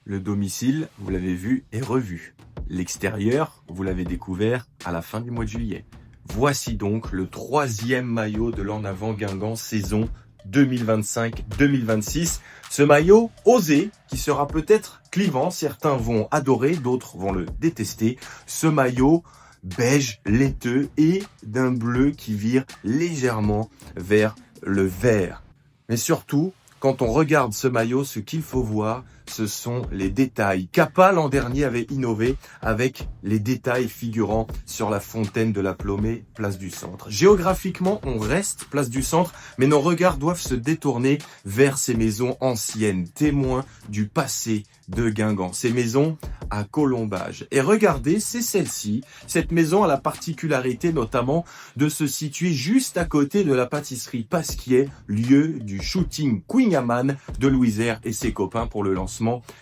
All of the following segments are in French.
Le domicile, vous l'avez vu et revu. L'extérieur, vous l'avez découvert à la fin du mois de juillet. Voici donc le troisième maillot de l'En Avant Guingamp saison 2025-2026. Ce maillot osé, qui sera peut-être clivant, certains vont adorer, d'autres vont le détester. Ce maillot beige, laiteux et d'un bleu qui vire légèrement vers le vert. Mais surtout, quand on regarde ce maillot, ce qu'il faut voir, ce sont les détails. Kappa l'an dernier avait innové avec les détails figurant sur la fontaine de la Plomée, place du Centre. Géographiquement, on reste place du Centre, mais nos regards doivent se détourner vers ces maisons anciennes, témoins du passé de Guingamp. Ces maisons à colombage. Et regardez, c'est celle-ci. Cette maison a la particularité notamment de se situer juste à côté de la pâtisserie Pasquier, lieu du shooting Queen Amman de Louisère et ses copains pour le lancement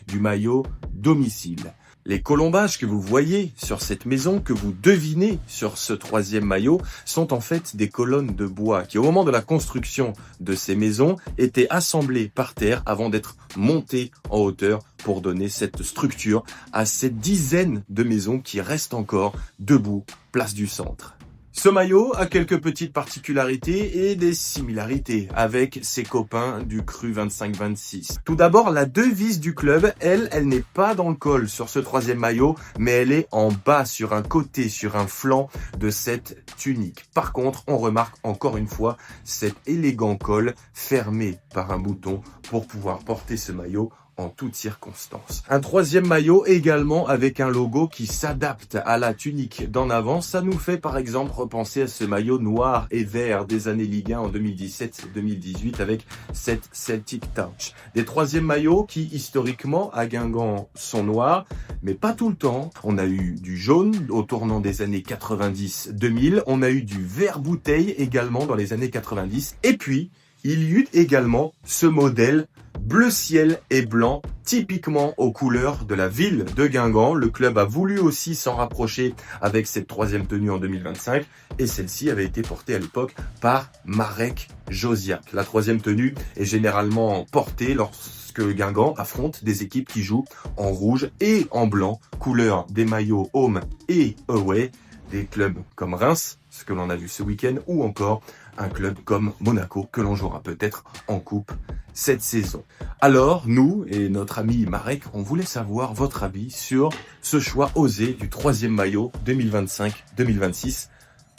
du maillot domicile. Les colombages que vous voyez sur cette maison, que vous devinez sur ce troisième maillot, sont en fait des colonnes de bois qui, au moment de la construction de ces maisons, étaient assemblées par terre avant d'être montées en hauteur pour donner cette structure à cette dizaine de maisons qui restent encore debout, place du Centre. Ce maillot a quelques petites particularités et des similarités avec ses copains du Cru 25-26. Tout d'abord, la devise du club, elle n'est pas dans le col sur ce troisième maillot, mais elle est en bas, sur un côté, sur un flanc de cette tunique. Par contre, on remarque encore une fois cet élégant col fermé par un bouton pour pouvoir porter ce maillot en toutes circonstances. Un troisième maillot également avec un logo qui s'adapte à la tunique d'en avant. Ça nous fait par exemple repenser à ce maillot noir et vert des années Ligue 1 en 2017-2018 avec cette Celtic Touch. Des troisièmes maillots qui historiquement à Guingamp sont noirs, mais pas tout le temps. On a eu du jaune au tournant des années 90-2000. On a eu du vert bouteille également dans les années 90. Et puis, il y eut également ce modèle bleu ciel et blanc, typiquement aux couleurs de la ville de Guingamp. Le club a voulu aussi s'en rapprocher avec cette troisième tenue en 2025 et celle-ci avait été portée à l'époque par Marek Josiak. La troisième tenue est généralement portée lorsque Guingamp affronte des équipes qui jouent en rouge et en blanc, couleur des maillots home et away, des clubs comme Reims, ce que l'on a vu ce week-end, ou encore un club comme Monaco que l'on jouera peut-être en coupe cette saison. Alors, nous et notre ami Marek, on voulait savoir votre avis sur ce choix osé du troisième maillot 2025-2026.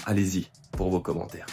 Allez-y pour vos commentaires.